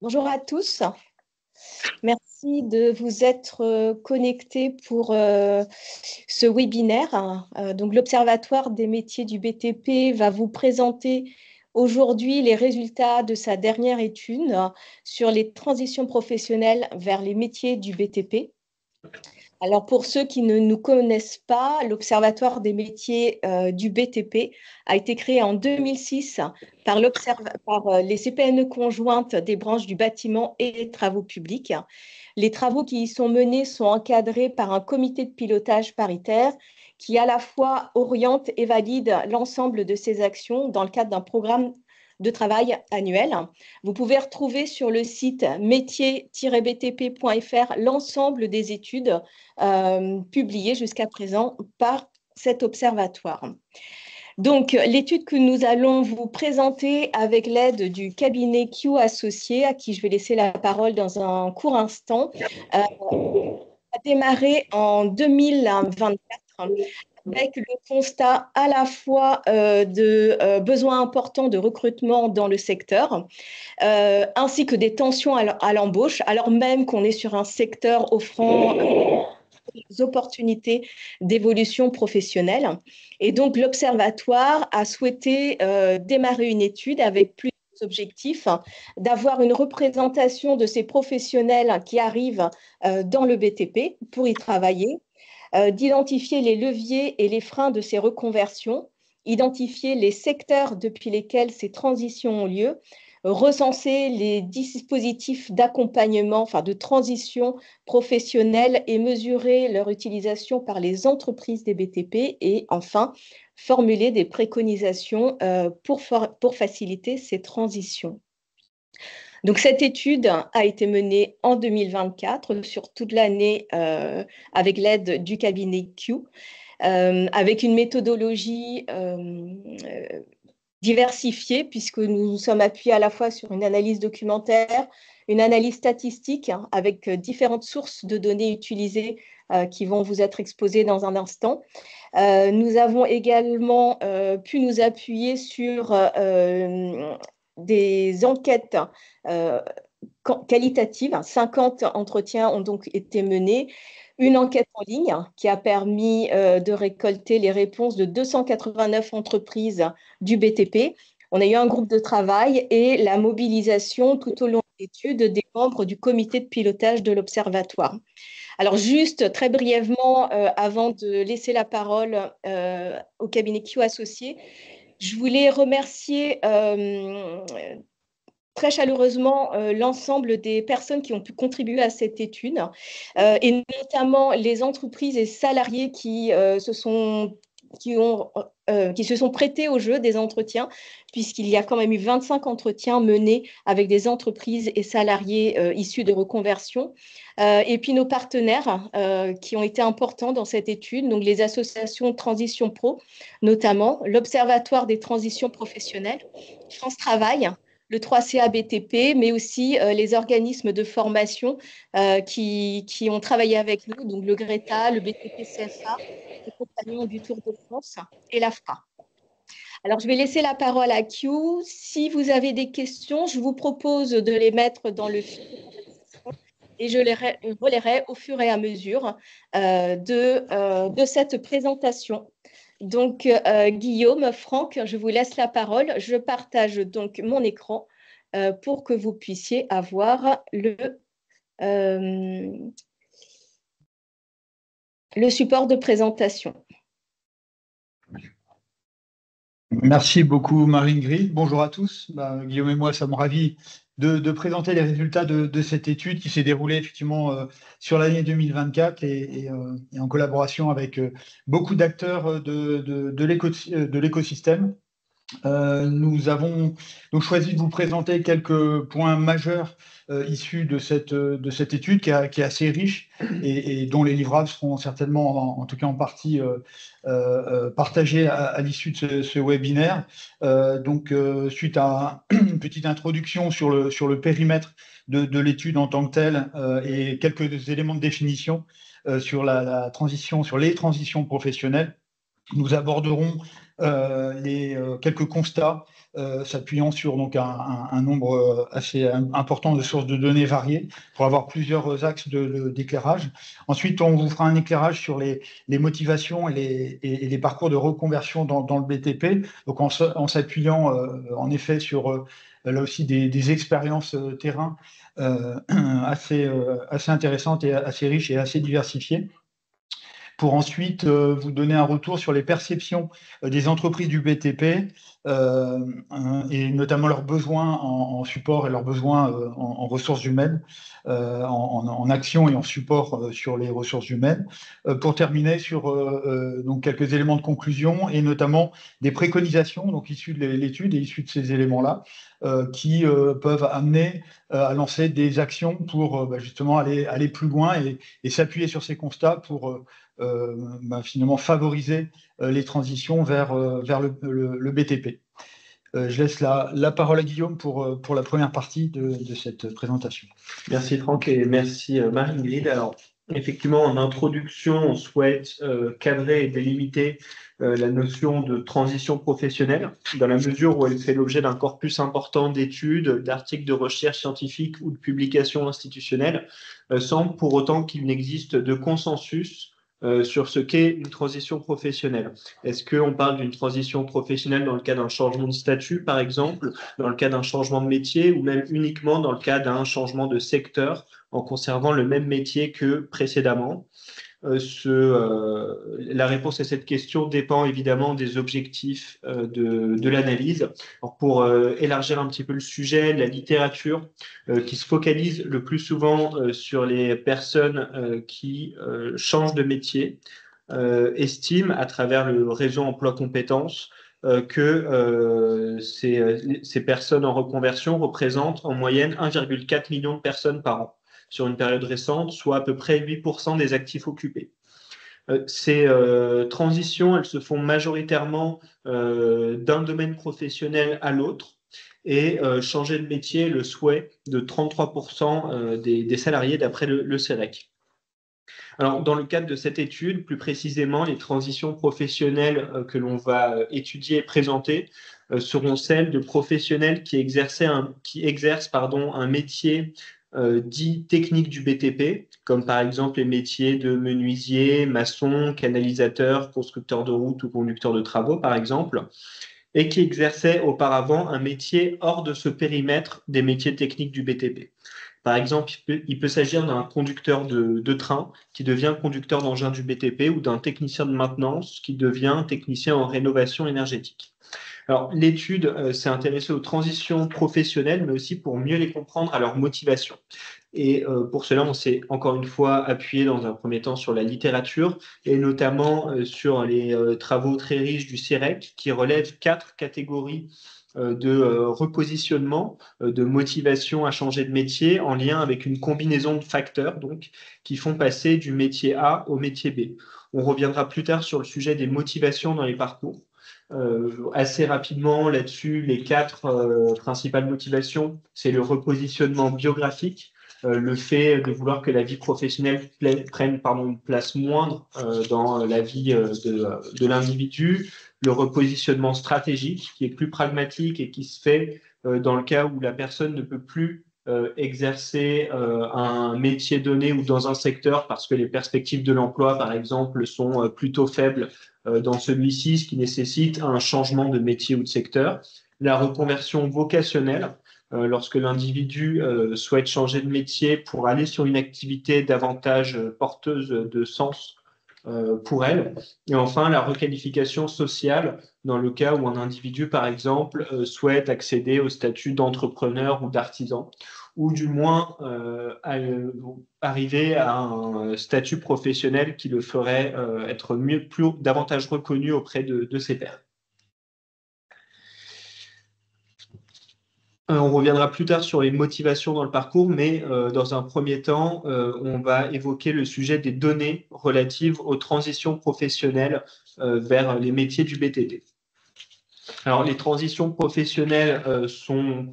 Bonjour à tous. Merci de vous être connectés pour ce webinaire. Donc, l'Observatoire des métiers du BTP va vous présenter aujourd'hui les résultats de sa dernière étude sur les transitions professionnelles vers les métiers du BTP. Alors, pour ceux qui ne nous connaissent pas, l'Observatoire des métiers du BTP a été créé en 2006 par les CPNE conjointes des branches du bâtiment et des travaux publics. Les travaux qui y sont menés sont encadrés par un comité de pilotage paritaire qui à la fois oriente et valide l'ensemble de ces actions dans le cadre d'un programme de travail annuel. Vous pouvez retrouver sur le site métier-btp.fr l'ensemble des études publiées jusqu'à présent par cet observatoire. Donc, l'étude que nous allons vous présenter avec l'aide du cabinet Q Associé, à qui je vais laisser la parole dans un court instant, a démarré en 2024 avec le constat à la fois de besoins importants de recrutement dans le secteur, ainsi que des tensions à l'embauche, alors même qu'on est sur un secteur offrant des opportunités d'évolution professionnelle. Et donc, l'Observatoire a souhaité démarrer une étude avec plusieurs objectifs, d'avoir une représentation de ces professionnels qui arrivent dans le BTP pour y travailler, d'identifier les leviers et les freins de ces reconversions, identifier les secteurs depuis lesquels ces transitions ont lieu, recenser les dispositifs d'accompagnement, enfin de transition professionnelle et mesurer leur utilisation par les entreprises des BTP et enfin formuler des préconisations pour faciliter ces transitions. Donc, cette étude a été menée en 2024 sur toute l'année avec l'aide du cabinet Q, avec une méthodologie diversifiée, puisque nous nous sommes appuyés à la fois sur une analyse documentaire, une analyse statistique, avec différentes sources de données utilisées qui vont vous être exposées dans un instant. Nous avons également pu nous appuyer sur des enquêtes qualitatives. 50 entretiens ont donc été menés. Une enquête en ligne qui a permis de récolter les réponses de 289 entreprises du BTP. On a eu un groupe de travail et la mobilisation tout au long de l'étude des membres du comité de pilotage de l'Observatoire. Alors, juste très brièvement, avant de laisser la parole au cabinet Q Associé, je voulais remercier très chaleureusement l'ensemble des personnes qui ont pu contribuer à cette étude, et notamment les entreprises et salariés qui se sont prêtés au jeu des entretiens, puisqu'il y a quand même eu 25 entretiens menés avec des entreprises et salariés issus de reconversion. Et puis nos partenaires qui ont été importants dans cette étude, donc les associations Transition Pro, notamment l'Observatoire des transitions professionnelles, France Travail, le 3CA BTP, mais aussi les organismes de formation qui ont travaillé avec nous, donc le GRETA, le BTP CFA, les compagnons du Tour de France et l'AFPA. Alors, je vais laisser la parole à Q. Si vous avez des questions, je vous propose de les mettre dans le fil et je les relayerai au fur et à mesure de cette présentation. Donc, Guillaume, Franck, je vous laisse la parole. Je partage donc mon écran pour que vous puissiez avoir le support de présentation. Merci beaucoup, Marie-Ingrid. Bonjour à tous. Guillaume et moi sommes ravis de présenter les résultats de cette étude qui s'est déroulée effectivement sur l'année 2024 et en collaboration avec beaucoup d'acteurs de l'écosystème. Nous avons donc choisi de vous présenter quelques points majeurs issus de cette étude qui est assez riche et dont les livrables seront certainement, en tout cas en partie, partagés à l'issue de ce webinaire. Suite à une petite introduction sur le périmètre de l'étude en tant que telle et quelques éléments de définition sur la transition, sur les transitions professionnelles, nous aborderons quelques constats s'appuyant sur donc, un nombre assez important de sources de données variées pour avoir plusieurs axes d'éclairage. Ensuite, on vous fera un éclairage sur les motivations et les parcours de reconversion dans le BTP, donc en s'appuyant en effet sur là aussi des expériences terrain assez intéressantes et assez riches et assez diversifiées, pour ensuite vous donner un retour sur les perceptions des entreprises du BTP et notamment leurs besoins en support et leurs besoins en ressources humaines, en action et en support sur les ressources humaines, pour terminer sur donc quelques éléments de conclusion et notamment des préconisations donc issues de l'étude et issues de ces éléments-là qui peuvent amener à lancer des actions pour justement aller plus loin et s'appuyer sur ces constats pour finalement favoriser les transitions vers le BTP. Je laisse la parole à Guillaume pour la première partie de cette présentation. Merci Franck et merci Marie-Ingrid. Alors, effectivement, en introduction, on souhaite cadrer et délimiter la notion de transition professionnelle, dans la mesure où elle fait l'objet d'un corpus important d'études, d'articles de recherche scientifique ou de publications institutionnelles, sans pour autant qu'il n'existe de consensus sur ce qu'est une transition professionnelle. Est-ce qu'on parle d'une transition professionnelle dans le cas d'un changement de statut, par exemple, dans le cas d'un changement de métier, ou même uniquement dans le cas d'un changement de secteur en conservant le même métier que précédemment? La réponse à cette question dépend évidemment des objectifs de l'analyse. Pour élargir un petit peu le sujet, la littérature qui se focalise le plus souvent sur les personnes qui changent de métier estime à travers le réseau emploi compétences que ces personnes en reconversion représentent en moyenne 1,4 million de personnes par an sur une période récente, soit à peu près 8% des actifs occupés. Ces transitions, elles se font majoritairement d'un domaine professionnel à l'autre, et changer de métier est le souhait de 33% des salariés d'après le CEREC. Alors, dans le cadre de cette étude, plus précisément, les transitions professionnelles que l'on va étudier et présenter seront celles de professionnels qui exercent un métier dit technique du BTP, comme par exemple les métiers de menuisier, maçon, canalisateur, constructeur de route ou conducteur de travaux, par exemple, et qui exerçaient auparavant un métier hors de ce périmètre des métiers techniques du BTP. Par exemple, il peut s'agir d'un conducteur de train qui devient conducteur d'engin du BTP ou d'un technicien de maintenance qui devient technicien en rénovation énergétique. Alors, l'étude s'est intéressée aux transitions professionnelles, mais aussi pour mieux les comprendre à leur motivation. Et pour cela, on s'est encore une fois appuyé dans un premier temps sur la littérature et notamment sur les travaux très riches du CEREC qui relèvent 4 catégories de repositionnement, de motivation à changer de métier en lien avec une combinaison de facteurs donc, qui font passer du métier A au métier B. On reviendra plus tard sur le sujet des motivations dans les parcours. Assez rapidement là-dessus, les 4 principales motivations, c'est le repositionnement biographique, le fait de vouloir que la vie professionnelle prenne une place moindre dans la vie de l'individu, le repositionnement stratégique qui est plus pragmatique et qui se fait dans le cas où la personne ne peut plus exercer un métier donné ou dans un secteur parce que les perspectives de l'emploi, par exemple, sont plutôt faibles dans celui-ci, ce qui nécessite un changement de métier ou de secteur. La reconversion vocationnelle, lorsque l'individu souhaite changer de métier pour aller sur une activité davantage porteuse de sens pour elle. Et enfin, la requalification sociale, dans le cas où un individu, par exemple, souhaite accéder au statut d'entrepreneur ou d'artisan, ou du moins arriver à un statut professionnel qui le ferait être davantage reconnu auprès de ses pairs. On reviendra plus tard sur les motivations dans le parcours, mais dans un premier temps, on va évoquer le sujet des données relatives aux transitions professionnelles vers les métiers du BTP. Alors, les transitions professionnelles sont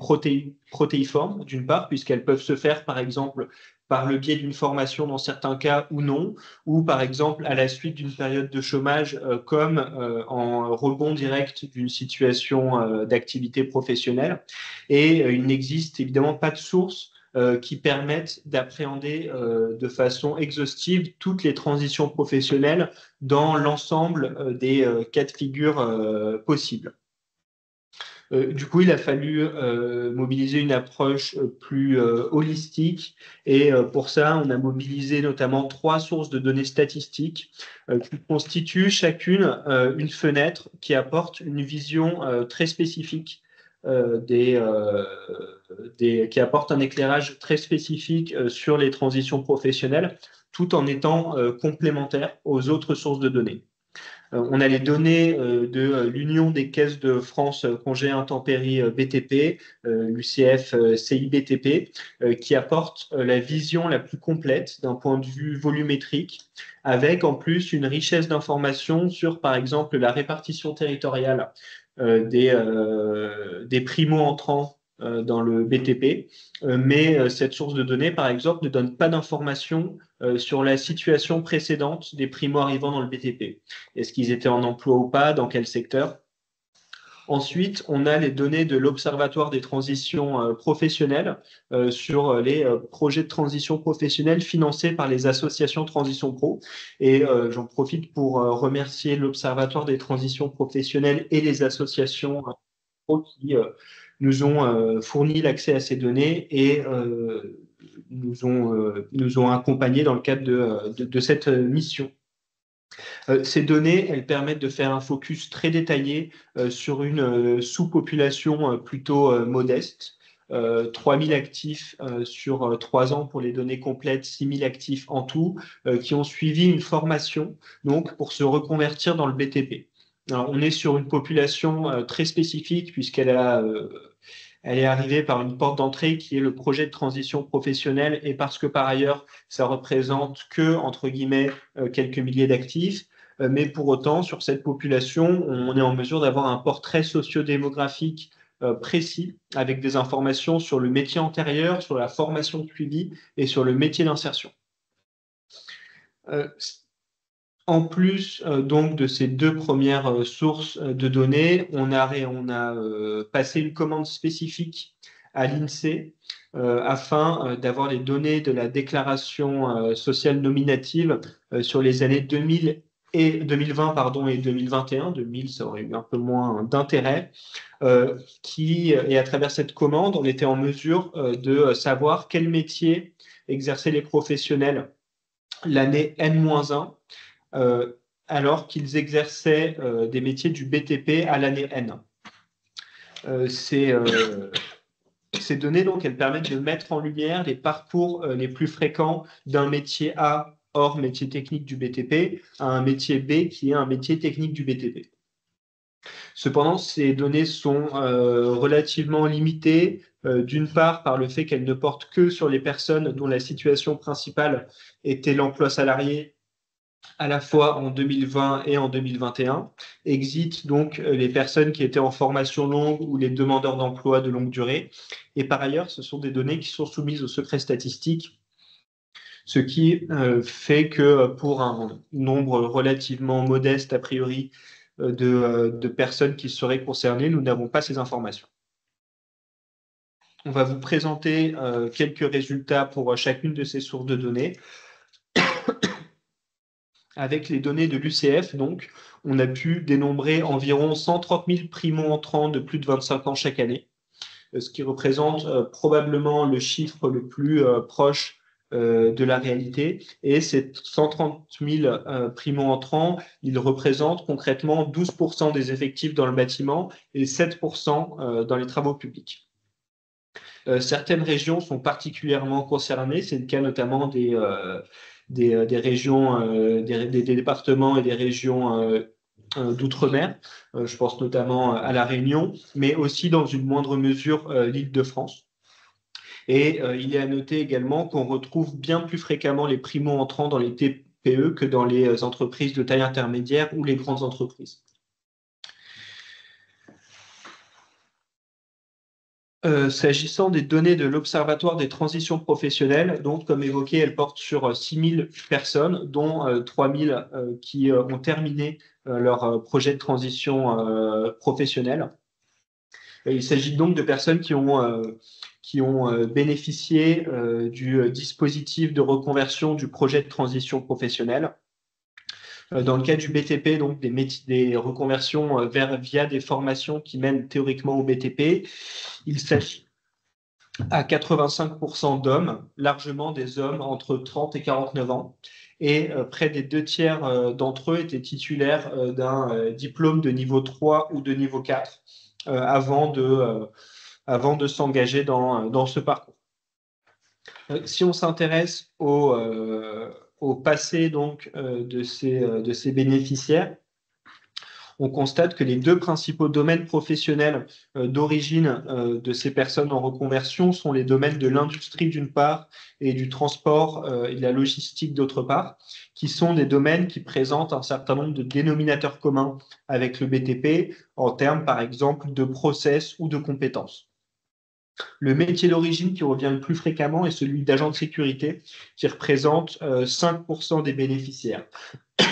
protéiformes, d'une part, puisqu'elles peuvent se faire, par exemple, par le biais d'une formation dans certains cas ou non, ou par exemple à la suite d'une période de chômage, comme en rebond direct d'une situation d'activité professionnelle. Et il n'existe évidemment pas de source qui permettent d'appréhender de façon exhaustive toutes les transitions professionnelles dans l'ensemble des cas de figure possibles. Du coup, il a fallu mobiliser une approche plus holistique et pour ça, on a mobilisé notamment 3 sources de données statistiques qui constituent chacune une fenêtre qui apporte une vision très spécifique qui apporte un éclairage très spécifique sur les transitions professionnelles tout en étant complémentaires aux autres sources de données. On a les données de l'Union des caisses de France congés intempéries BTP, l'UCF CIBTP, qui apportent la vision la plus complète d'un point de vue volumétrique, avec en plus une richesse d'informations sur, par exemple, la répartition territoriale des primo-entrants dans le BTP, mais cette source de données, par exemple, ne donne pas d'informations sur la situation précédente des primo-arrivants dans le BTP. Est-ce qu'ils étaient en emploi ou pas, dans quel secteur? Ensuite, on a les données de l'Observatoire des transitions professionnelles sur les projets de transition professionnelle financés par les associations Transition Pro. Et j'en profite pour remercier l'Observatoire des transitions professionnelles et les associations pro qui nous ont fourni l'accès à ces données et nous ont accompagnés dans le cadre de cette mission. Ces données, elles permettent de faire un focus très détaillé sur une sous-population plutôt modeste. 3 000 actifs sur 3 ans pour les données complètes, 6 000 actifs en tout, qui ont suivi une formation donc, pour se reconvertir dans le BTP. Alors, on est sur une population très spécifique puisqu'elle elle est arrivée par une porte d'entrée qui est le projet de transition professionnelle et parce que par ailleurs, ça représente que, entre guillemets, quelques milliers d'actifs. Mais pour autant, sur cette population, on est en mesure d'avoir un portrait sociodémographique précis avec des informations sur le métier antérieur, sur la formation suivie et sur le métier d'insertion. En plus donc de ces 2 premières sources de données, on a passé une commande spécifique à l'INSEE afin d'avoir les données de la déclaration sociale nominative sur les années 2020 et 2021. 2000, ça aurait eu un peu moins d'intérêt. Et à travers cette commande, on était en mesure de savoir quel métier exerçaient les professionnels l'année N-1. Alors qu'ils exerçaient des métiers du BTP à l'année N. Ces données, donc, elles permettent de mettre en lumière les parcours les plus fréquents d'un métier A, hors métier technique du BTP, à un métier B qui est un métier technique du BTP. Cependant, ces données sont relativement limitées, d'une part par le fait qu'elles ne portent que sur les personnes dont la situation principale était l'emploi salarié à la fois en 2020 et en 2021. Exit donc les personnes qui étaient en formation longue ou les demandeurs d'emploi de longue durée. Et par ailleurs, ce sont des données qui sont soumises au secret statistique, ce qui fait que pour un nombre relativement modeste, a priori, de personnes qui seraient concernées, nous n'avons pas ces informations. On va vous présenter quelques résultats pour chacune de ces sources de données. Avec les données de l'UCF, donc, on a pu dénombrer environ 130 000 primo-entrants de plus de 25 ans chaque année, ce qui représente probablement le chiffre le plus proche de la réalité. Et ces 130 000 primo-entrants, ils représentent concrètement 12% des effectifs dans le bâtiment et 7% dans les travaux publics. Certaines régions sont particulièrement concernées, c'est le cas notamment des régions, des départements et des régions d'outre-mer. Je pense notamment à La Réunion, mais aussi dans une moindre mesure l'Île-de-France. Et il est à noter également qu'on retrouve bien plus fréquemment les primo-entrants dans les TPE que dans les entreprises de taille intermédiaire ou les grandes entreprises. S'agissant des données de l'Observatoire des transitions professionnelles, donc comme évoqué, elles portent sur 6000 personnes, dont 3000 qui ont terminé leur projet de transition professionnelle. Il s'agit donc de personnes qui ont bénéficié du dispositif de reconversion du projet de transition professionnelle. Dans le cas du BTP, donc des reconversions via des formations qui mènent théoriquement au BTP, il s'agit à 85% d'hommes, largement des hommes entre 30 et 49 ans. Et près des 2 tiers d'entre eux étaient titulaires d'un diplôme de niveau 3 ou de niveau 4 avant de s'engager dans ce parcours. Si on s'intéresse au passé donc, de ces bénéficiaires, on constate que les 2 principaux domaines professionnels d'origine de ces personnes en reconversion sont les domaines de l'industrie d'une part et du transport et de la logistique d'autre part, qui sont des domaines qui présentent un certain nombre de dénominateurs communs avec le BTP en termes par exemple de process ou de compétences. Le métier d'origine qui revient le plus fréquemment est celui d'agent de sécurité, qui représente 5% des bénéficiaires.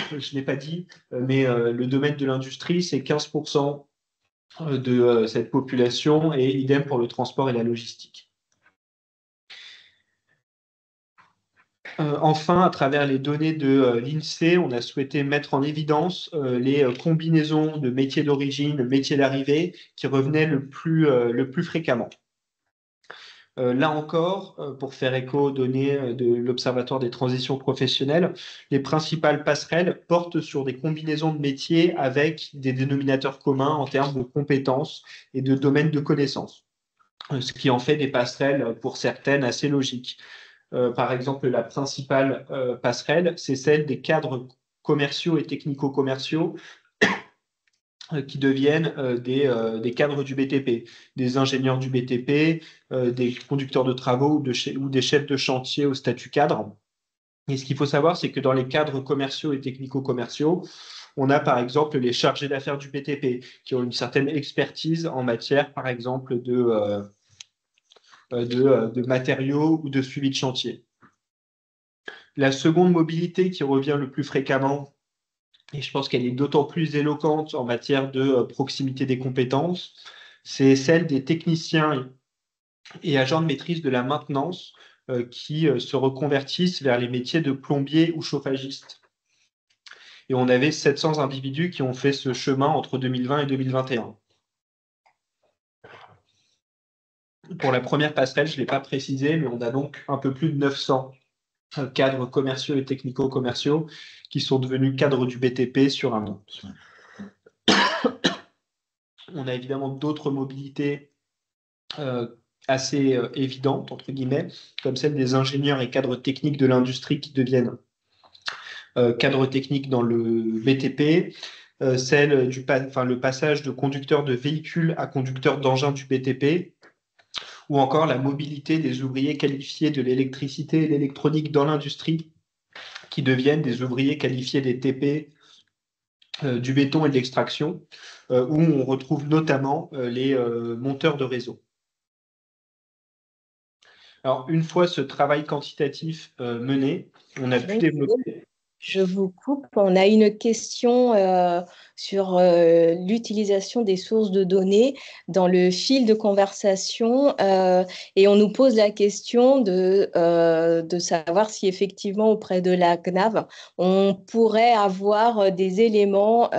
Je ne l'ai pas dit, mais le domaine de l'industrie, c'est 15% de cette population, et idem pour le transport et la logistique. Enfin, à travers les données de l'INSEE, on a souhaité mettre en évidence les combinaisons de métiers d'origine, métiers d'arrivée, qui revenaient le plus fréquemment. Là encore, pour faire écho aux données de l'Observatoire des transitions professionnelles, les principales passerelles portent sur des combinaisons de métiers avec des dénominateurs communs en termes de compétences et de domaines de connaissances, ce qui en fait des passerelles pour certaines assez logiques. Par exemple, la principale passerelle, c'est celle des cadres commerciaux et technico-commerciaux qui deviennent des cadres du BTP, des ingénieurs du BTP, des conducteurs de travaux ou des chefs de chantier au statut cadre. Et ce qu'il faut savoir, c'est que dans les cadres commerciaux et technico-commerciaux, on a par exemple les chargés d'affaires du BTP, qui ont une certaine expertise en matière, par exemple, de matériaux ou de suivi de chantier. La seconde mobilité qui revient le plus fréquemment, et je pense qu'elle est d'autant plus éloquente en matière de proximité des compétences, c'est celle des techniciens et agents de maîtrise de la maintenance qui se reconvertissent vers les métiers de plombier ou chauffagiste. Et on avait 700 individus qui ont fait ce chemin entre 2020 et 2021. Pour la première passerelle, je ne l'ai pas précisé, mais on a donc un peu plus de 900 cadres commerciaux et technico-commerciaux qui sont devenus cadres du BTP sur un an. On a évidemment d'autres mobilités assez évidentes, entre guillemets, comme celle des ingénieurs et cadres techniques de l'industrie qui deviennent cadres techniques dans le BTP, celle le passage de conducteur de véhicules à conducteur d'engins du BTP, ou encore la mobilité des ouvriers qualifiés de l'électricité et l'électronique dans l'industrie qui deviennent des ouvriers qualifiés des TP, du béton et de l'extraction, où on retrouve notamment les monteurs de réseau. Alors, une fois ce travail quantitatif mené, on a pu développer... Je vous coupe. On a une question sur l'utilisation des sources de données dans le fil de conversation et on nous pose la question de savoir si effectivement auprès de la CNAV, on pourrait avoir des éléments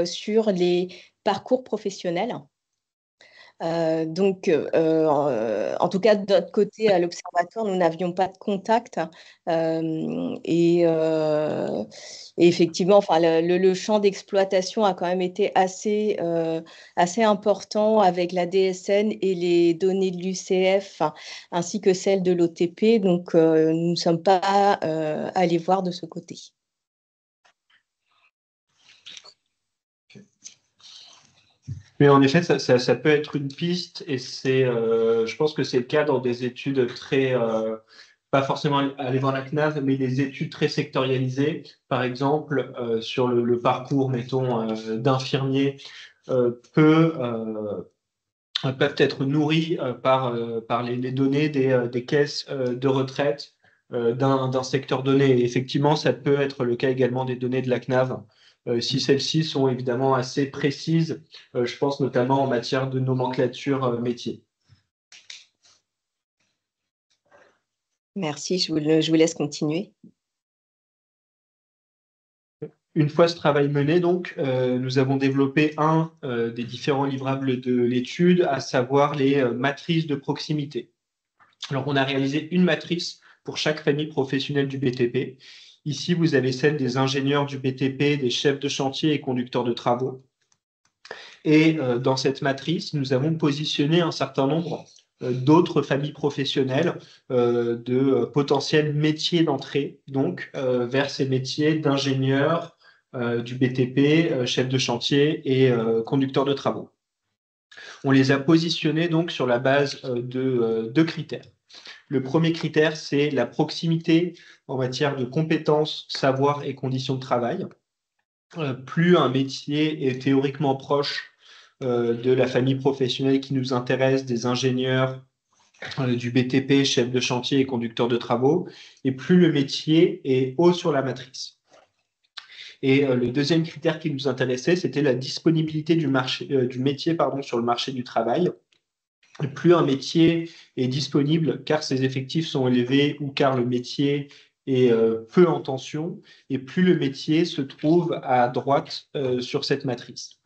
sur les parcours professionnels. En tout cas, de notre côté, à l'Observatoire, nous n'avions pas de contact. Et effectivement, enfin, le champ d'exploitation a quand même été assez important avec la DSN et les données de l'UCF, ainsi que celles de l'OTP. Donc, nous ne sommes pas allés voir de ce côté. Mais en effet, ça peut être une piste, et je pense que c'est le cas dans des études très, pas forcément aller voir la CNAV, mais des études très sectorialisées. Par exemple, sur le parcours, mettons, d'infirmier, peut peuvent être nourris par les données des caisses de retraite d'un secteur donné. Et effectivement, ça peut être le cas également des données de la CNAV, si celles-ci sont évidemment assez précises, je pense notamment en matière de nomenclature métier. Merci, je vous laisse continuer. Une fois ce travail mené, donc, nous avons développé un des différents livrables de l'étude, à savoir les matrices de proximité. Alors, on a réalisé une matrice pour chaque famille professionnelle du BTP. Ici, vous avez celle des ingénieurs du BTP, des chefs de chantier et conducteurs de travaux. Et dans cette matrice, nous avons positionné un certain nombre d'autres familles professionnelles de potentiels métiers d'entrée, donc vers ces métiers d'ingénieurs du BTP, chef de chantier et conducteur de travaux. On les a positionnés donc sur la base de deux critères. Le premier critère, c'est la proximité en matière de compétences, savoir et conditions de travail. Plus un métier est théoriquement proche de la famille professionnelle qui nous intéresse, des ingénieurs, du BTP, chef de chantier et conducteur de travaux, et plus le métier est haut sur la matrice. Et le deuxième critère qui nous intéressait, c'était la disponibilité du métier sur le marché du travail. Plus un métier est disponible car ses effectifs sont élevés ou car le métier est peu en tension, et plus le métier se trouve à droite sur cette matrice.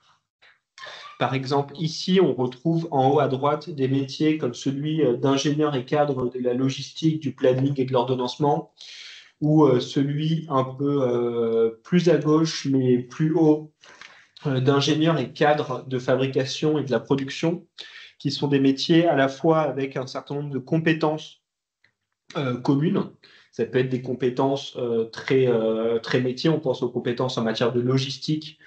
Par exemple, ici, on retrouve en haut à droite des métiers comme celui d'ingénieur et cadre de la logistique, du planning et de l'ordonnancement, ou celui un peu plus à gauche, mais plus haut, d'ingénieur et cadre de fabrication et de la production, qui sont des métiers à la fois avec un certain nombre de compétences communes. Ça peut être des compétences très métiers. On pense aux compétences en matière de logistique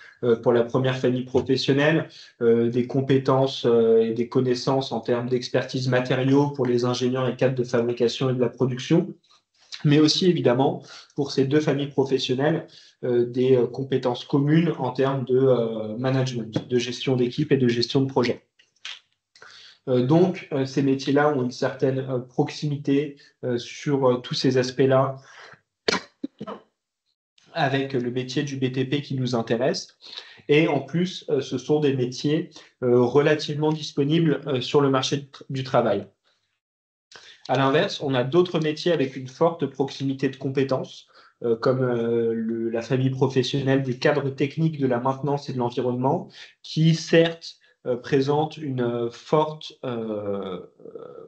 pour la première famille professionnelle, des compétences et des connaissances en termes d'expertise matériaux pour les ingénieurs et cadres de fabrication et de la production, mais aussi évidemment pour ces deux familles professionnelles des compétences communes en termes de management, de gestion d'équipe et de gestion de projet. Donc, ces métiers-là ont une certaine proximité sur tous ces aspects-là avec le métier du BTP qui nous intéresse. Et en plus, ce sont des métiers relativement disponibles sur le marché du travail. À l'inverse, on a d'autres métiers avec une forte proximité de compétences, comme la famille professionnelle des cadres techniques de la maintenance et de l'environnement, qui certes présente une forte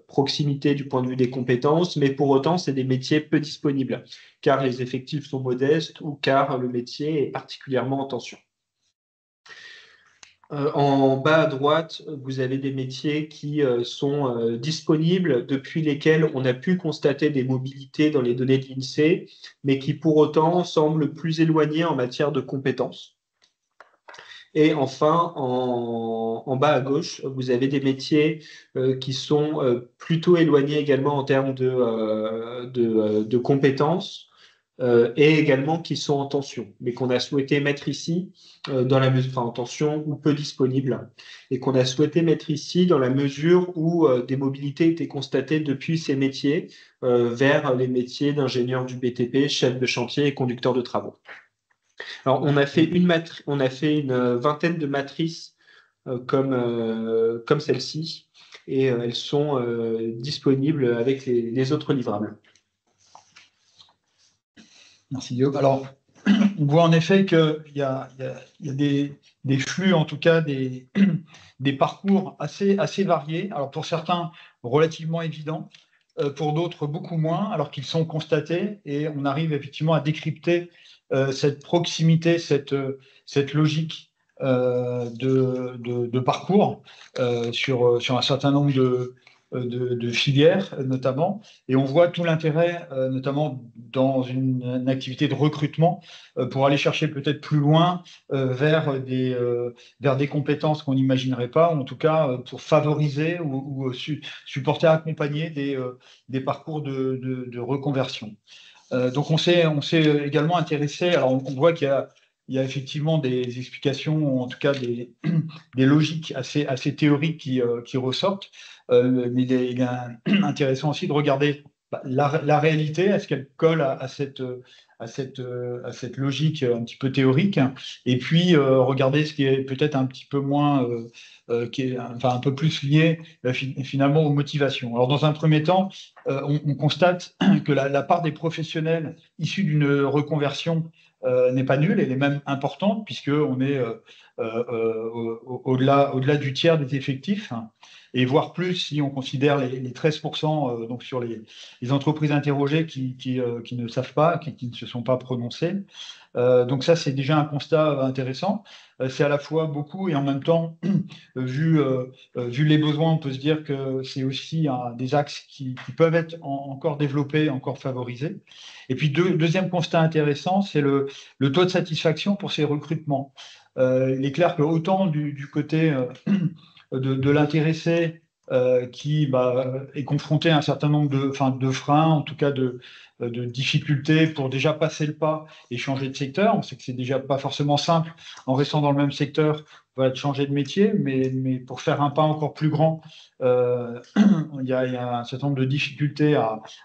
proximité du point de vue des compétences, mais pour autant, c'est des métiers peu disponibles, car les effectifs sont modestes ou car le métier est particulièrement en tension. En bas à droite, vous avez des métiers qui sont disponibles, depuis lesquels on a pu constater des mobilités dans les données de l'INSEE, mais qui pour autant semblent plus éloignés en matière de compétences. Et enfin, en bas à gauche, vous avez des métiers qui sont plutôt éloignés également en termes de compétences, et également qui sont en tension, mais qu'on a souhaité mettre ici dans la mesure, en tension ou peu disponibles, et qu'on a souhaité mettre ici dans la mesure où des mobilités étaient constatées depuis ces métiers vers les métiers d'ingénieur du BTP, chef de chantier et conducteur de travaux. Alors, on a fait une vingtaine de matrices comme celle-ci, et elles sont disponibles avec les autres livrables. Merci Guillaume. Alors, on voit en effet qu'il y a des flux, en tout cas des parcours assez variés. Alors, pour certains, relativement évidents, pour d'autres, beaucoup moins, alors qu'ils sont constatés, et on arrive effectivement à décrypter cette proximité, cette logique de parcours sur un certain nombre de filières notamment, et on voit tout l'intérêt notamment dans une activité de recrutement pour aller chercher peut-être plus loin vers des compétences qu'on n'imaginerait pas, ou en tout cas pour favoriser ou supporter, accompagner des parcours de reconversion. Donc on s'est également intéressé, alors on voit qu'il il y a effectivement des explications, ou en tout cas des logiques assez théoriques qui ressortent. Mais il est intéressant aussi de regarder la réalité, est-ce qu'elle colle à cette logique un petit peu théorique, et puis regarder ce qui est peut-être un petit peu moins, qui est enfin un peu plus lié finalement aux motivations. Alors dans un premier temps, on constate que la part des professionnels issus d'une reconversion n'est pas nulle, elle est même importante, puisqu'on est au-delà du tiers des effectifs, hein, et voire plus si on considère les 13% donc sur les entreprises interrogées qui ne savent pas, qui ne se sont pas prononcées. Donc ça, c'est déjà un constat intéressant. C'est à la fois beaucoup et en même temps, vu les besoins, on peut se dire que c'est aussi des axes qui peuvent être encore développés, encore favorisés. Et puis, deuxième constat intéressant, c'est le taux de satisfaction pour ces recrutements. Il est clair que autant du côté de l'intéressé qui est confronté à un certain nombre de freins, en tout cas de difficultés pour déjà passer le pas et changer de secteur. On sait que c'est déjà pas forcément simple en restant dans le même secteur de changer de métier, mais pour faire un pas encore plus grand, il y a un certain nombre de difficultés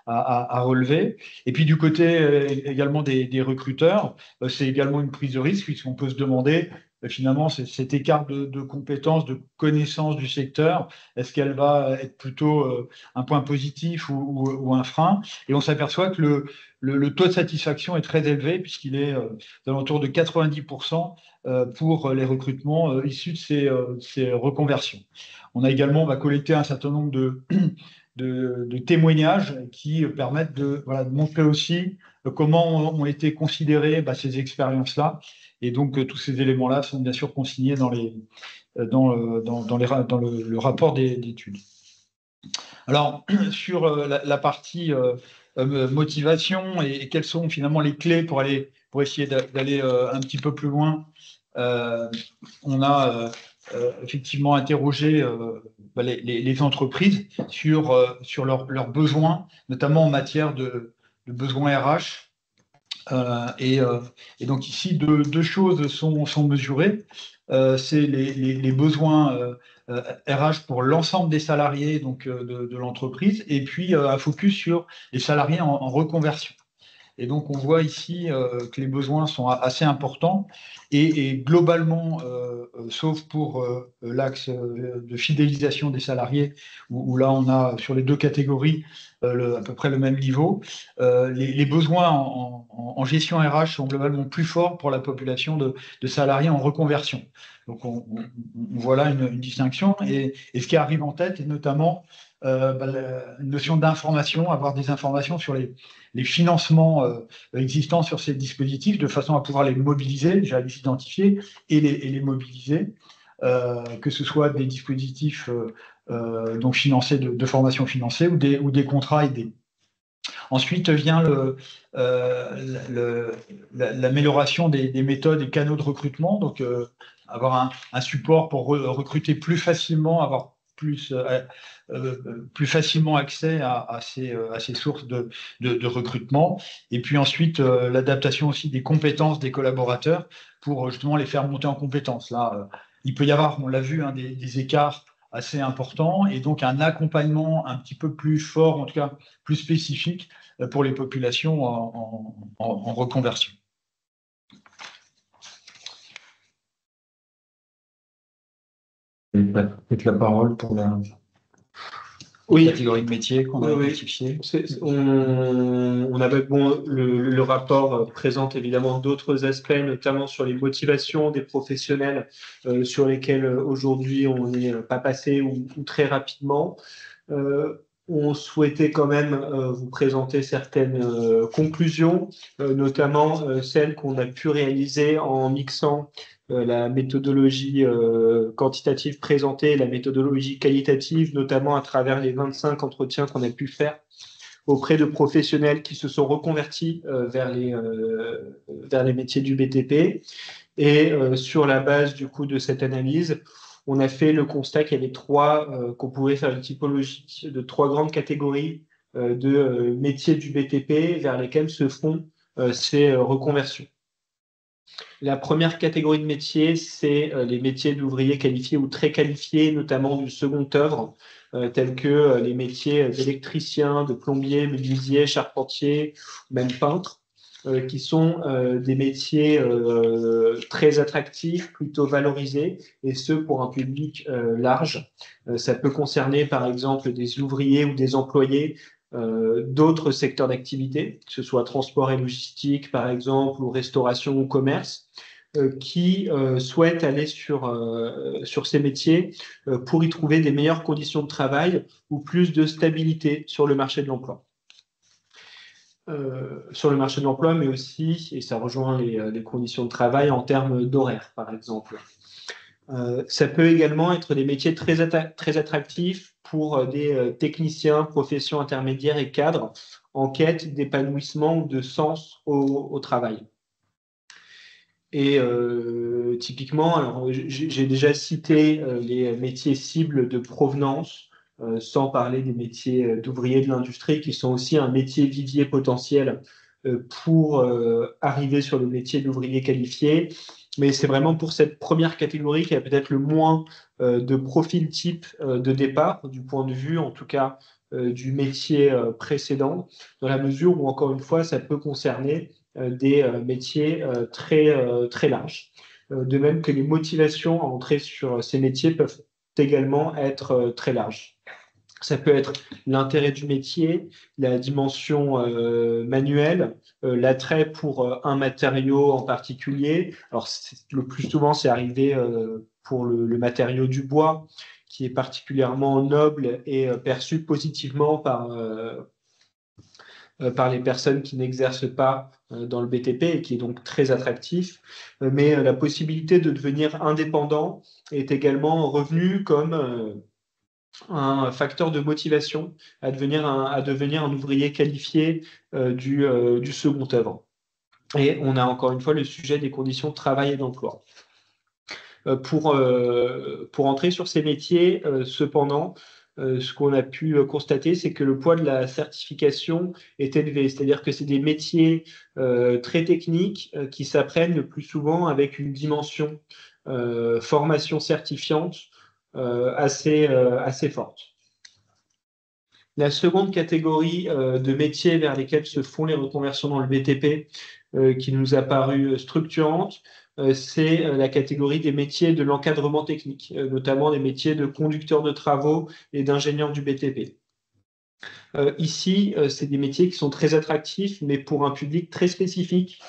à relever. Et puis du côté également des recruteurs, c'est également une prise de risque, puisqu'on peut se demander finalement cet écart de compétences, de connaissances du secteur, est-ce qu'elle va être plutôt un point positif ou un frein? Et on s'aperçoit que le taux de satisfaction est très élevé, puisqu'il est d'alentour de 90% pour les recrutements issus de ces reconversions. On a également collecté un certain nombre de témoignages qui permettent de montrer aussi comment ont été considérées ces expériences-là. Et donc, tous ces éléments-là sont bien sûr consignés dans le rapport d'études. Alors, sur la partie motivation et quelles sont finalement les clés pour essayer d'aller un petit peu plus loin, on a effectivement interrogé les entreprises sur leurs besoins, notamment en matière de besoins RH. Et donc ici, deux choses sont mesurées. C'est les besoins RH pour l'ensemble des salariés donc, de l'entreprise, et puis un focus sur les salariés en reconversion. Et donc, on voit ici que les besoins sont assez importants et globalement, sauf pour l'axe de fidélisation des salariés, où là, on a sur les deux catégories à peu près le même niveau, les besoins en gestion RH sont globalement plus forts pour la population de salariés en reconversion. Donc, on voit là une distinction. Et ce qui arrive en tête est notamment la notion d'information, avoir des informations sur les financements existants sur ces dispositifs, de façon à pouvoir les mobiliser, déjà les identifier et les mobiliser, que ce soit des dispositifs donc financés de formation financée ou des contrats aidés. Ensuite vient l'amélioration des méthodes et canaux de recrutement, donc avoir un support pour recruter plus facilement, avoir plus facilement accès à ces sources de recrutement. Et puis ensuite, l'adaptation aussi des compétences des collaborateurs pour justement les faire monter en compétences. Là, il peut y avoir, on l'a vu, des écarts assez importants et donc un accompagnement un petit peu plus fort, en tout cas plus spécifique pour les populations en reconversion. Peut-être la parole pour la catégorie de métiers qu'on a identifiée. On avait, le rapport présente évidemment d'autres aspects, notamment sur les motivations des professionnels sur lesquels aujourd'hui on n'est pas passé ou très rapidement. On souhaitait quand même vous présenter certaines conclusions, notamment celles qu'on a pu réaliser en mixant la méthodologie quantitative présentée et la méthodologie qualitative, notamment à travers les 25 entretiens qu'on a pu faire auprès de professionnels qui se sont reconvertis vers les métiers du BTP. Et sur la base du coup de cette analyse, on a fait le constat qu'il y avait qu'on pouvait faire une typologie de 3 grandes catégories de métiers du BTP vers lesquels se font ces reconversions. La première catégorie de métiers, c'est les métiers d'ouvriers qualifiés ou très qualifiés, notamment du second œuvre, tels que les métiers d'électricien, de plombier, menuisier, charpentier, même peintre, qui sont des métiers très attractifs, plutôt valorisés, et ce pour un public large. Ça peut concerner par exemple des ouvriers ou des employés d'autres secteurs d'activité, que ce soit transport et logistique par exemple, ou restauration ou commerce, qui souhaitent aller sur ces métiers pour y trouver des meilleures conditions de travail ou plus de stabilité sur le marché de l'emploi. Sur le marché de l'emploi, mais aussi, et ça rejoint les conditions de travail en termes d'horaire, par exemple. Ça peut également être des métiers très attractifs pour des techniciens, professions intermédiaires et cadres en quête d'épanouissement ou de sens au travail. Et typiquement, alors j'ai déjà cité les métiers cibles de provenance, sans parler des métiers d'ouvriers de l'industrie, qui sont aussi un métier vivier potentiel pour arriver sur le métier d'ouvrier qualifié. Mais c'est vraiment pour cette première catégorie qui a peut-être le moins de profil type de départ, du point de vue en tout cas du métier précédent, dans la mesure où, encore une fois, ça peut concerner des métiers très larges. De même que les motivations à entrer sur ces métiers peuvent également être très larges. Ça peut être l'intérêt du métier, la dimension manuelle, l'attrait pour un matériau en particulier. Alors, le plus souvent, c'est arrivé pour le matériau du bois, qui est particulièrement noble et perçu positivement par les personnes qui n'exercent pas dans le BTP et qui est donc très attractif. Mais la possibilité de devenir indépendant est également revenue comme un facteur de motivation à devenir un ouvrier qualifié du second œuvre. Et on a encore une fois le sujet des conditions de travail et d'emploi. Pour entrer sur ces métiers, cependant, ce qu'on a pu constater, c'est que le poids de la certification est élevé. C'est-à-dire que c'est des métiers très techniques qui s'apprennent le plus souvent avec une dimension formation certifiante assez forte. La seconde catégorie de métiers vers lesquels se font les reconversions dans le BTP, qui nous a paru structurante, c'est la catégorie des métiers de l'encadrement technique, notamment des métiers de conducteur de travaux et d'ingénieur du BTP. Ici, c'est des métiers qui sont très attractifs, mais pour un public très spécifique,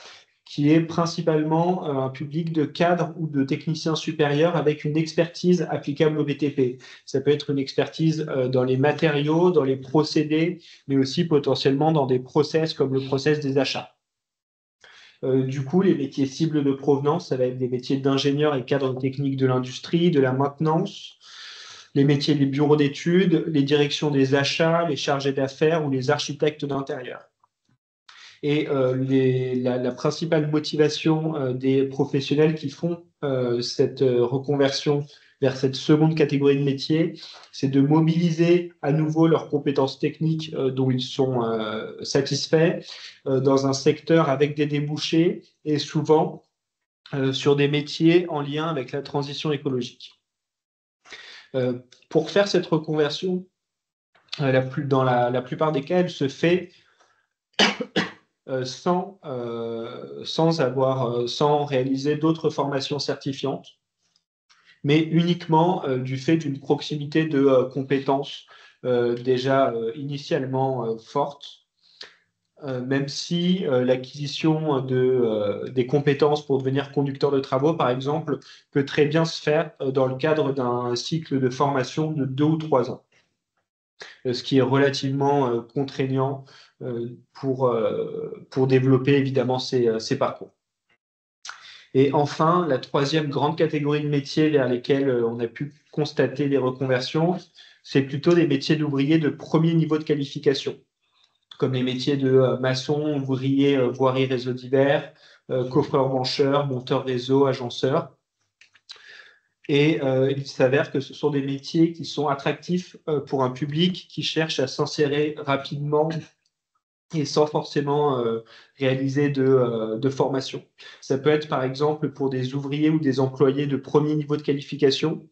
qui est principalement un public de cadres ou de techniciens supérieurs avec une expertise applicable au BTP. Ça peut être une expertise dans les matériaux, dans les procédés, mais aussi potentiellement dans des process comme le process des achats. Du coup, les métiers cibles de provenance, ça va être des métiers d'ingénieurs et cadres techniques de l'industrie, de la maintenance, les métiers des bureaux d'études, les directions des achats, les chargés d'affaires ou les architectes d'intérieur. Et la principale motivation des professionnels qui font cette reconversion vers cette seconde catégorie de métiers, c'est de mobiliser à nouveau leurs compétences techniques dont ils sont satisfaits dans un secteur avec des débouchés et souvent sur des métiers en lien avec la transition écologique. Pour faire cette reconversion, dans la plupart des cas, elle se fait sans réaliser d'autres formations certifiantes, mais uniquement du fait d'une proximité de compétences déjà initialement fortes, même si l'acquisition des compétences pour devenir conducteur de travaux, par exemple, peut très bien se faire dans le cadre d'un cycle de formation de 2 ou 3 ans, ce qui est relativement contraignant pour développer évidemment ces parcours. Et enfin, la troisième grande catégorie de métiers vers lesquels on a pu constater des reconversions, c'est plutôt des métiers d'ouvriers de premier niveau de qualification, comme les métiers de maçon, ouvrier, voirie, réseau divers, coffreur-mancheur, monteur réseau, agenceur. Et il s'avère que ce sont des métiers qui sont attractifs pour un public qui cherche à s'insérer rapidement et sans forcément réaliser de formation. Ça peut être par exemple pour des ouvriers ou des employés de premier niveau de qualification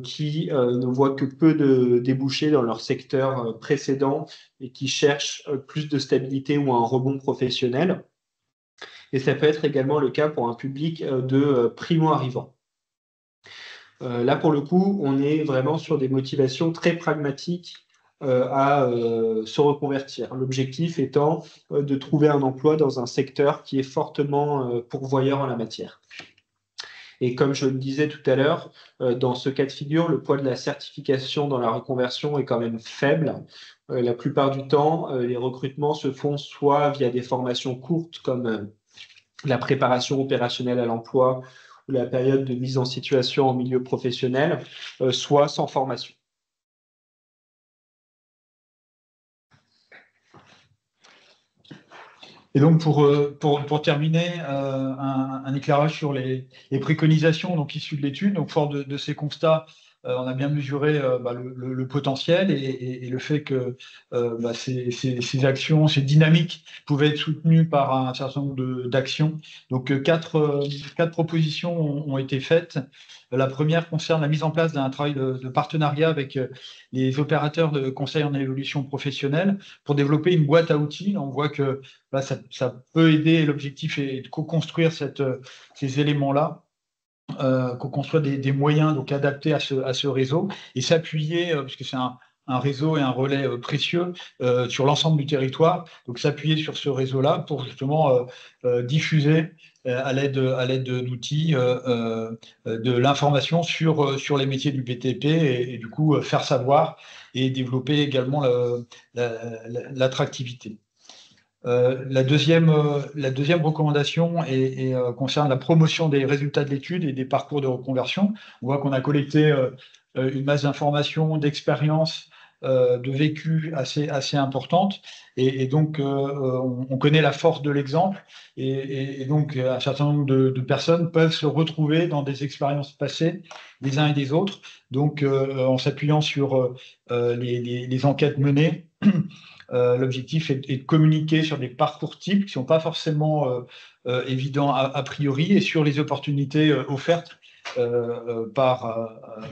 qui ne voient que peu de débouchés dans leur secteur précédent et qui cherchent plus de stabilité ou un rebond professionnel. Et ça peut être également le cas pour un public de primo-arrivants. Là, pour le coup, on est vraiment sur des motivations très pragmatiques à se reconvertir. L'objectif étant de trouver un emploi dans un secteur qui est fortement pourvoyeur en la matière. Et comme je le disais tout à l'heure, dans ce cas de figure, le poids de la certification dans la reconversion est quand même faible. La plupart du temps, les recrutements se font soit via des formations courtes comme la préparation opérationnelle à l'emploi ou la période de mise en situation en milieu professionnel, soit sans formation. Et donc, pour terminer, un éclairage sur les préconisations donc, issues de l'étude. Donc, fort de ces constats, on a bien mesuré le potentiel et le fait que ces actions, ces dynamiques pouvaient être soutenues par un certain nombre d'actions. Donc, quatre propositions ont été faites. La première concerne la mise en place d'un travail de partenariat avec les opérateurs de conseil en évolution professionnelle pour développer une boîte à outils. On voit que là, ça peut aider. L'objectif est de co-construire ces éléments-là, co-construire des moyens donc, adaptés à ce réseau et s'appuyer, puisque c'est un réseau et un relais précieux sur l'ensemble du territoire, donc s'appuyer sur ce réseau-là pour justement diffuser à l'aide d'outils de l'information sur les métiers du BTP et du coup faire savoir et développer également l'attractivité. La deuxième recommandation concerne la promotion des résultats de l'étude et des parcours de reconversion. On voit qu'on a collecté une masse d'informations, d'expériences, de vécu assez importante. Et donc, on connaît la force de l'exemple. Et donc, un certain nombre de personnes peuvent se retrouver dans des expériences passées des uns et des autres. Donc, en s'appuyant sur les enquêtes menées, l'objectif est de communiquer sur des parcours types qui ne sont pas forcément évidents a priori et sur les opportunités offertes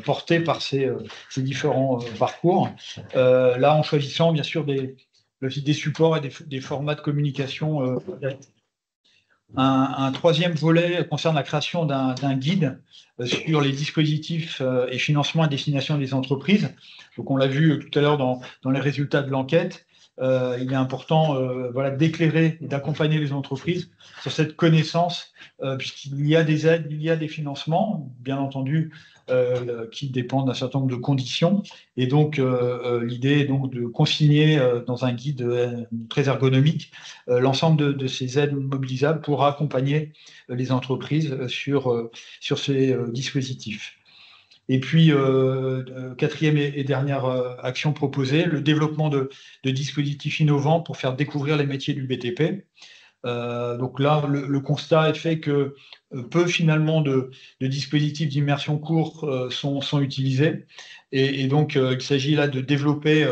portées par ces différents parcours. Là, en choisissant bien sûr des supports et des formats de communication. Un troisième volet concerne la création d'un guide sur les dispositifs et financements à destination des entreprises. Donc, on l'a vu tout à l'heure dans les résultats de l'enquête. Il est important d'éclairer et d'accompagner les entreprises sur cette connaissance, puisqu'il y a des aides, il y a des financements, bien entendu, qui dépendent d'un certain nombre de conditions. Et donc, l'idée est donc de consigner dans un guide très ergonomique l'ensemble de ces aides mobilisables pour accompagner les entreprises sur ces dispositifs. Et puis, quatrième et dernière action proposée, le développement de dispositifs innovants pour faire découvrir les métiers du BTP. Donc là, le constat est fait que peu finalement de dispositifs d'immersion courts sont utilisés. Et donc, il s'agit là de développer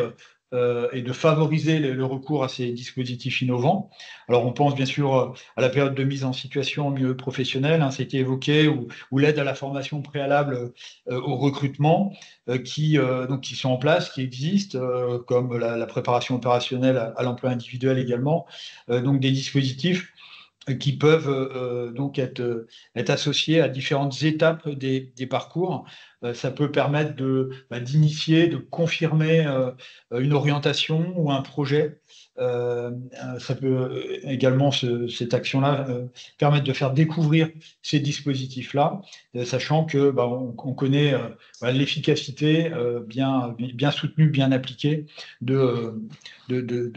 et de favoriser le recours à ces dispositifs innovants. Alors, on pense bien sûr à la période de mise en situation en milieu professionnel, hein, ça a été évoqué, ou l'aide à la formation préalable au recrutement, qui sont en place, qui existent, comme la préparation opérationnelle à l'emploi individuel également. Donc, des dispositifs qui peuvent donc être associés à différentes étapes des parcours. Ça peut permettre d'initier, de confirmer une orientation ou un projet. Ça peut également, cette action-là, permettre de faire découvrir ces dispositifs-là, sachant que on connaît l'efficacité bien soutenue, bien appliquée de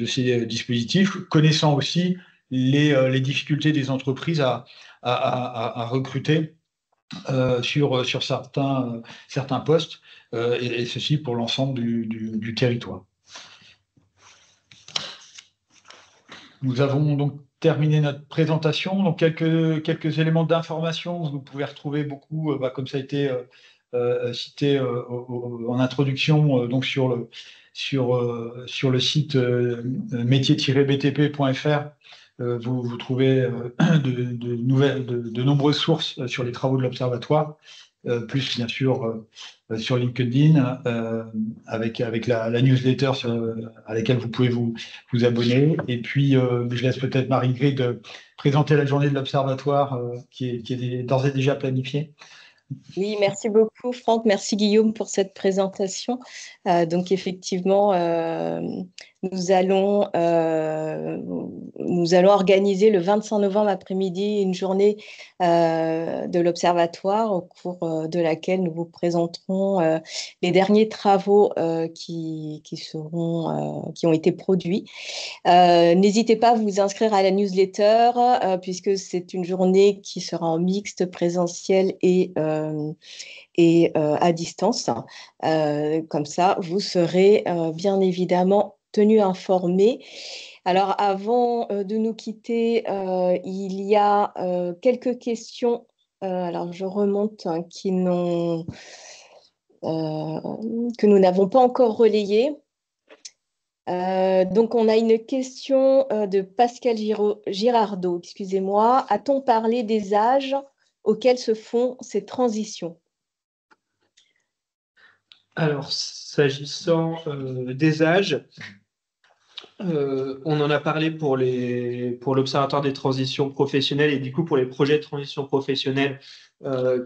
ces dispositifs, connaissant aussi les difficultés des entreprises à recruter sur certains postes, et ceci pour l'ensemble du territoire. Nous avons donc terminé notre présentation. Donc quelques éléments d'information. Vous pouvez retrouver beaucoup, comme ça a été cité en introduction, donc sur le site métier-btp.fr. Vous trouvez de nombreuses sources sur les travaux de l'Observatoire, plus bien sûr sur LinkedIn, avec la newsletter à laquelle vous pouvez vous abonner. Et puis, je laisse peut-être Marie-Ingrid présenter la journée de l'Observatoire qui est d'ores et déjà planifiée. Oui, merci beaucoup, Franck. Merci, Guillaume, pour cette présentation. Donc, effectivement, nous allons organiser le 25 novembre après-midi une journée de l'Observatoire au cours de laquelle nous vous présenterons les derniers travaux qui ont été produits. N'hésitez pas à vous inscrire à la newsletter puisque c'est une journée qui sera en mixte, présentiel et à distance. Comme ça, vous serez bien évidemment tenu informé. Alors, avant de nous quitter, il y a quelques questions. Alors, je remonte que nous n'avons pas encore relayées. Donc, on a une question de Pascal Girardot. Excusez-moi. A-t-on parlé des âges auxquels se font ces transitions? Alors, s'agissant des âges, on en a parlé pour l'Observatoire des transitions professionnelles et du coup pour les projets de transition professionnelle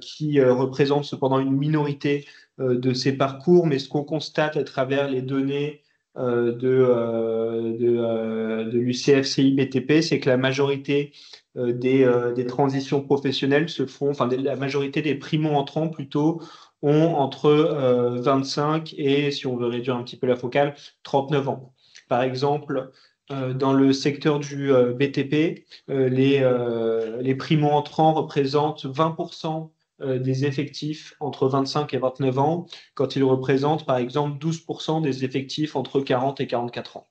qui représentent cependant une minorité de ces parcours, mais ce qu'on constate à travers les données de l'UCFCI BTP, c'est que la majorité des transitions professionnelles se font, enfin la majorité des primo-entrants plutôt, ont entre 25 et, si on veut réduire un petit peu la focale, 39 ans. Par exemple, dans le secteur du BTP, les primo-entrants représentent 20% des effectifs entre 25 et 29 ans, quand ils représentent par exemple 12% des effectifs entre 40 et 44 ans.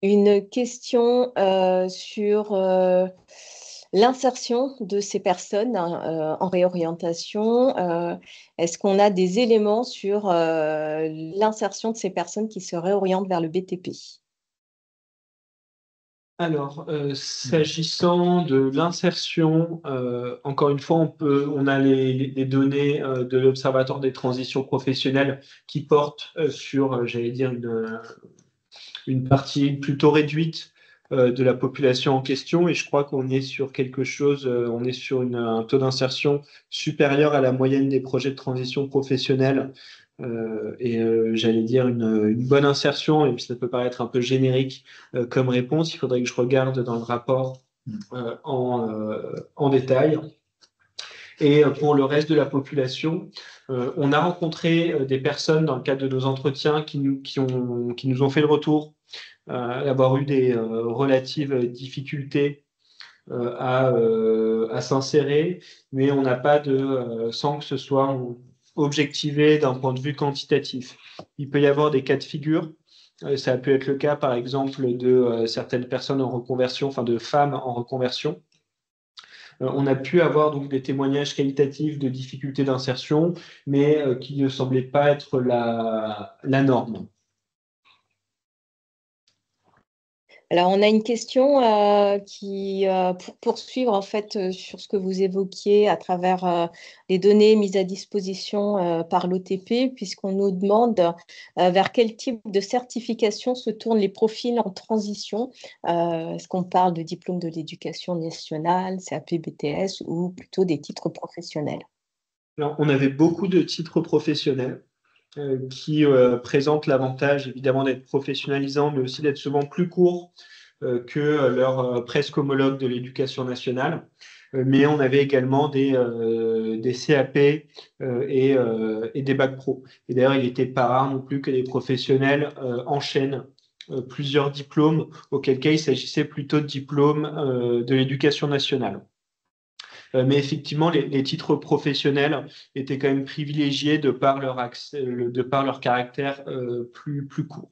Une question sur l'insertion de ces personnes en réorientation. Est-ce qu'on a des éléments sur l'insertion de ces personnes qui se réorientent vers le BTP? Alors, s'agissant de l'insertion, encore une fois, on a les données de l'Observatoire des transitions professionnelles qui portent sur, j'allais dire, une partie plutôt réduite de la population en question. Et je crois qu'on est sur quelque chose, on est sur un taux d'insertion supérieur à la moyenne des projets de transition professionnelle. J'allais dire une bonne insertion, et puis ça peut paraître un peu générique comme réponse, il faudrait que je regarde dans le rapport en détail. Et pour le reste de la population, on a rencontré des personnes dans le cadre de nos entretiens qui nous ont fait le retour d'avoir eu des relatives difficultés à s'insérer, mais on n'a pas sans que ce soit objectivé d'un point de vue quantitatif. Il peut y avoir des cas de figure. Ça peut être le cas, par exemple, de certaines personnes en reconversion, enfin de femmes en reconversion. On a pu avoir donc des témoignages qualitatifs de difficultés d'insertion, mais qui ne semblaient pas être la norme. Alors, on a une question pour poursuivre en fait sur ce que vous évoquiez à travers les données mises à disposition par l'OTP, puisqu'on nous demande vers quel type de certification se tournent les profils en transition. Est-ce qu'on parle de diplôme de l'éducation nationale, CAP, BTS ou plutôt des titres professionnels? Alors, on avait beaucoup de titres professionnels qui présentent l'avantage évidemment d'être professionnalisants, mais aussi d'être souvent plus courts que leurs presque homologues de l'éducation nationale. Mais on avait également des CAP et des bacs pro. Et d'ailleurs, il n'était pas rare non plus que les professionnels enchaînent plusieurs diplômes, auquel cas il s'agissait plutôt de diplômes de l'éducation nationale. Mais effectivement, les titres professionnels étaient quand même privilégiés de par leur caractère plus court.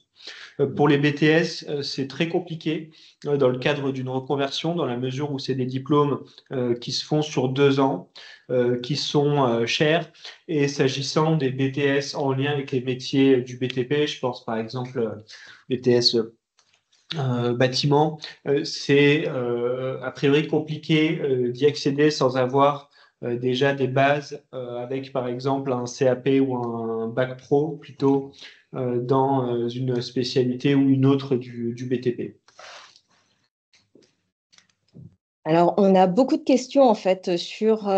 Pour les BTS, c'est très compliqué dans le cadre d'une reconversion, dans la mesure où c'est des diplômes qui se font sur 2 ans, qui sont chers. Et s'agissant des BTS en lien avec les métiers du BTP, je pense par exemple BTS bâtiment, c'est a priori compliqué d'y accéder sans avoir déjà des bases avec par exemple un CAP ou un bac pro plutôt dans une spécialité ou une autre du BTP. Alors, on a beaucoup de questions en fait sur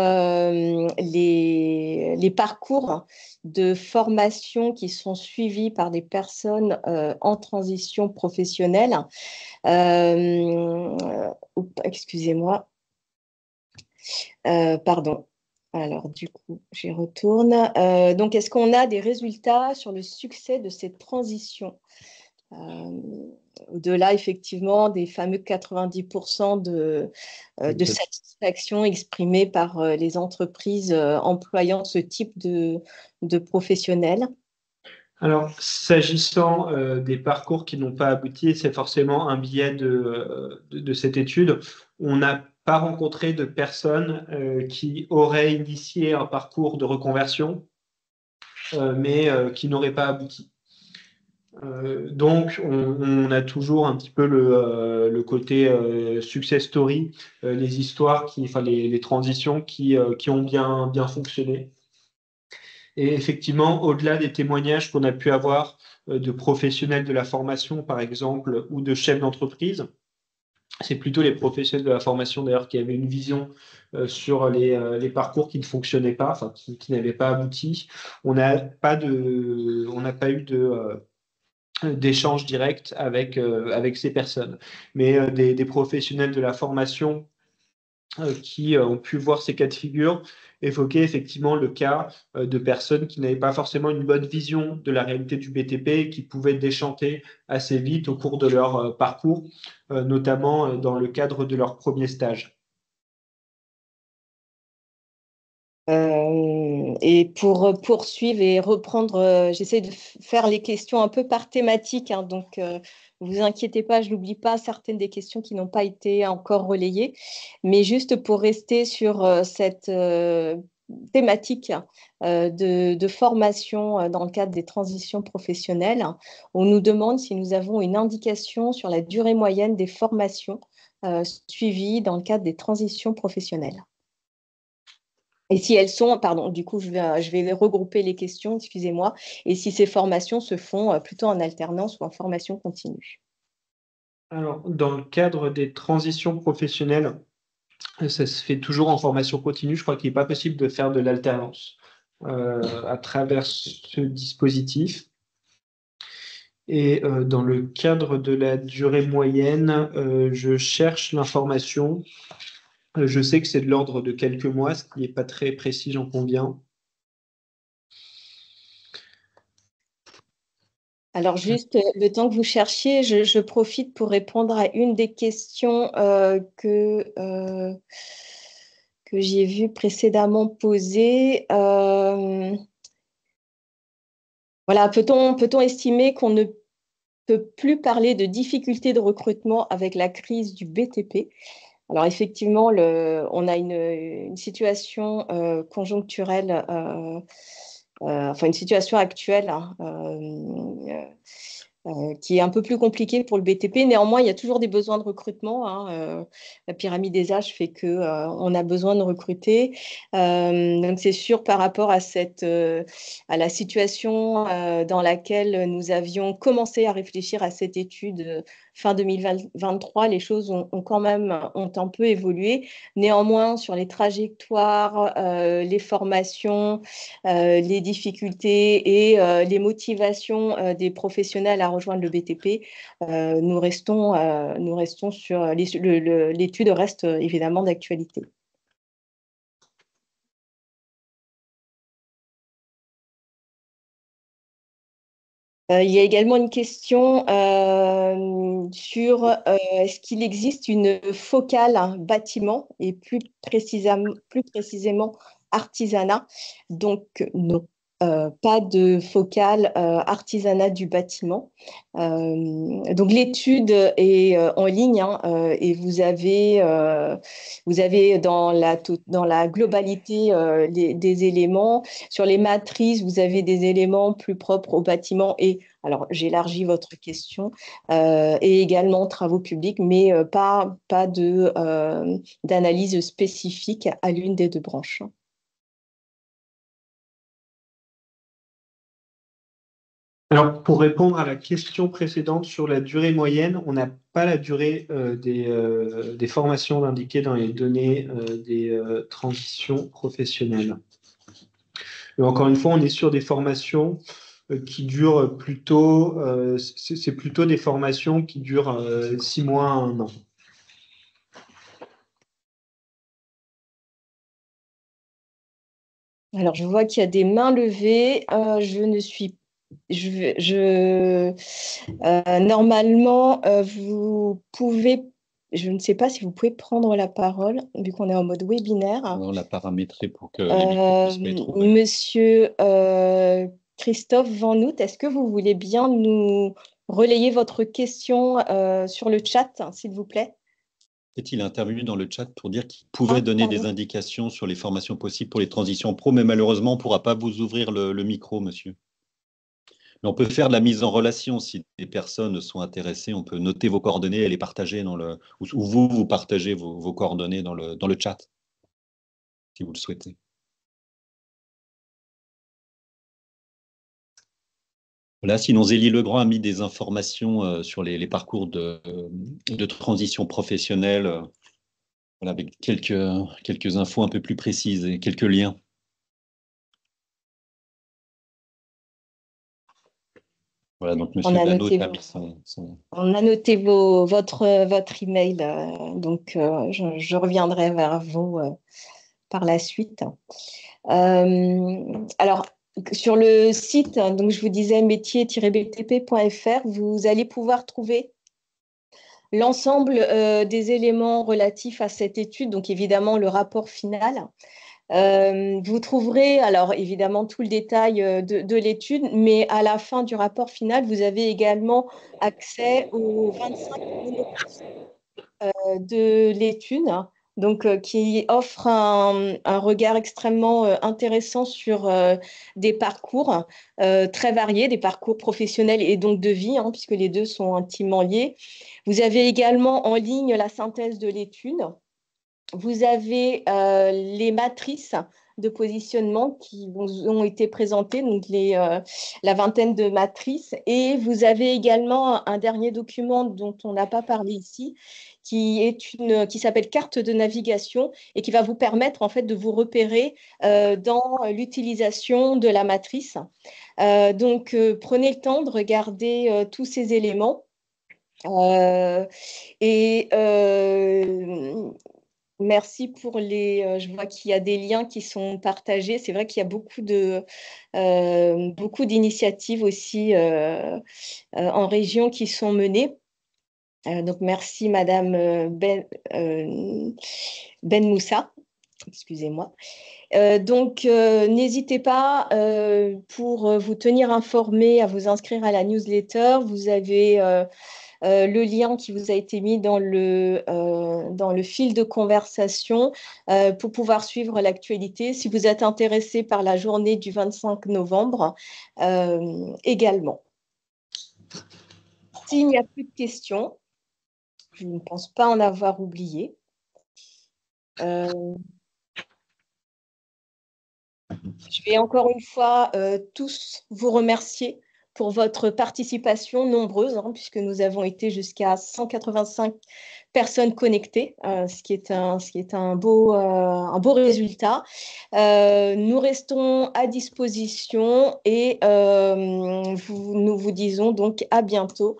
les parcours de formation qui sont suivis par des personnes en transition professionnelle. Excusez-moi, pardon. Alors, du coup, j'y retourne. Donc, est-ce qu'on a des résultats sur le succès de cette transition? Au-delà, effectivement, des fameux 90% de satisfaction exprimée par les entreprises employant ce type de professionnels. Alors, s'agissant des parcours qui n'ont pas abouti, c'est forcément un biais de cette étude. On n'a pas rencontré de personnes qui auraient initié un parcours de reconversion, mais qui n'auraient pas abouti. Donc, on a toujours un petit peu le côté success story, les histoires, enfin les transitions qui ont bien fonctionné. Et effectivement, au-delà des témoignages qu'on a pu avoir de professionnels de la formation, par exemple, ou de chefs d'entreprise, c'est plutôt les professionnels de la formation, d'ailleurs, qui avaient une vision sur les parcours qui ne fonctionnaient pas, enfin, qui n'avaient pas abouti. On n'a pas eu d'échange direct avec ces personnes. Mais des professionnels de la formation qui ont pu voir ces cas de figure, évoquer effectivement le cas de personnes qui n'avaient pas forcément une bonne vision de la réalité du BTP et qui pouvaient déchanter assez vite au cours de leur parcours, notamment dans le cadre de leur premier stage. Et pour poursuivre et reprendre, j'essaie de faire les questions un peu par thématique, hein, donc vous inquiétez pas, je n'oublie pas certaines des questions qui n'ont pas été encore relayées, mais juste pour rester sur cette thématique de formation dans le cadre des transitions professionnelles, on nous demande si nous avons une indication sur la durée moyenne des formations suivies dans le cadre des transitions professionnelles. Et si elles sont, pardon, du coup, je vais regrouper les questions, excusez-moi, et si ces formations se font plutôt en alternance ou en formation continue. Alors, dans le cadre des transitions professionnelles, ça se fait toujours en formation continue. Je crois qu'il n'est pas possible de faire de l'alternance à travers ce dispositif. Et dans le cadre de la durée moyenne, je cherche l'information. Je sais que c'est de l'ordre de quelques mois, ce qui n'est pas très précis, j'en conviens. Alors, juste le temps que vous cherchiez, je profite pour répondre à une des questions que j'ai vues précédemment posées. Voilà, peut-on estimer qu'on ne peut plus parler de difficultés de recrutement avec la crise du BTP? Alors effectivement, on a une situation conjoncturelle, enfin une situation actuelle hein, qui est un peu plus compliquée pour le BTP. Néanmoins, il y a toujours des besoins de recrutement. Hein, la pyramide des âges fait qu'on a besoin de recruter. Donc c'est sûr par rapport à la situation dans laquelle nous avions commencé à réfléchir à cette étude fin 2023, les choses ont un peu évolué. Néanmoins, sur les trajectoires, les formations, les difficultés et les motivations des professionnels à rejoindre le BTP, nous restons sur l'étude reste évidemment d'actualité. Il y a également une question sur est-ce qu'il existe une focale hein, bâtiment et plus précisément artisanat. Donc non. pas de focale artisanat du bâtiment. Donc l'étude est en ligne, hein, et vous avez dans la globalité des éléments. Sur les matrices, vous avez des éléments plus propres au bâtiment et, alors j'élargis votre question, et également travaux publics, mais pas d'analyse spécifique à l'une des deux branches. Alors, pour répondre à la question précédente sur la durée moyenne, on n'a pas la durée des formations indiquées dans les données des transitions professionnelles. Et encore une fois, on est sur des formations qui durent plutôt, c'est plutôt des formations qui durent 6 mois à 1 an. Alors, je vois qu'il y a des mains levées. Normalement, vous pouvez, je ne sais pas si vous pouvez prendre la parole, vu qu'on est en mode webinaire. On l'a paramétré pour que les micros puissent pas être ouverts. Monsieur Christophe Van Noot, est-ce que vous voulez bien nous relayer votre question sur le chat, s'il vous plaît? Peut-être il est intervenu dans le chat pour dire qu'il pouvait donner des indications sur les formations possibles pour les transitions pro, mais malheureusement, on ne pourra pas vous ouvrir le micro, monsieur. Mais on peut faire de la mise en relation si des personnes sont intéressées. On peut noter vos coordonnées et les partager ou vous partagez vos coordonnées dans le chat, si vous le souhaitez. Voilà, sinon Zélie Legrand a mis des informations sur les parcours de transition professionnelle, voilà, avec quelques infos un peu plus précises et quelques liens. Voilà, donc M. Vanot a mis son... On a noté votre email, donc je reviendrai vers vous par la suite. Alors, sur le site, donc je vous disais métier-btp.fr, vous allez pouvoir trouver l'ensemble des éléments relatifs à cette étude, donc évidemment le rapport final. Vous trouverez alors évidemment tout le détail de l'étude, mais à la fin du rapport final, vous avez également accès aux 25 monoposts de l'étude, donc qui offre un regard extrêmement intéressant sur des parcours très variés, des parcours professionnels et donc de vie, hein, puisque les deux sont intimement liés. Vous avez également en ligne la synthèse de l'étude. Vous avez les matrices de positionnement qui vous ont été présentées, donc la vingtaine de matrices. Et vous avez également un dernier document dont on n'a pas parlé ici, qui s'appelle carte de navigation et qui va vous permettre en fait de vous repérer dans l'utilisation de la matrice. Donc, prenez le temps de regarder tous ces éléments. Merci pour je vois qu'il y a des liens qui sont partagés. C'est vrai qu'il y a beaucoup d'initiatives aussi en région qui sont menées. Donc, merci Madame Ben Moussa. Excusez-moi. Donc, n'hésitez pas pour vous tenir informé à vous inscrire à la newsletter. Vous avez le lien qui vous a été mis dans le fil de conversation pour pouvoir suivre l'actualité. Si vous êtes intéressé par la journée du 25 novembre également. S'il n'y a plus de questions, je ne pense pas en avoir oublié. Je vais encore une fois tous vous remercier pour votre participation nombreuse, hein, puisque nous avons été jusqu'à 185 personnes connectées, ce qui est un beau résultat. Nous restons à disposition et nous vous disons donc à bientôt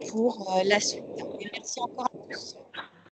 pour la suite. Merci encore à tous.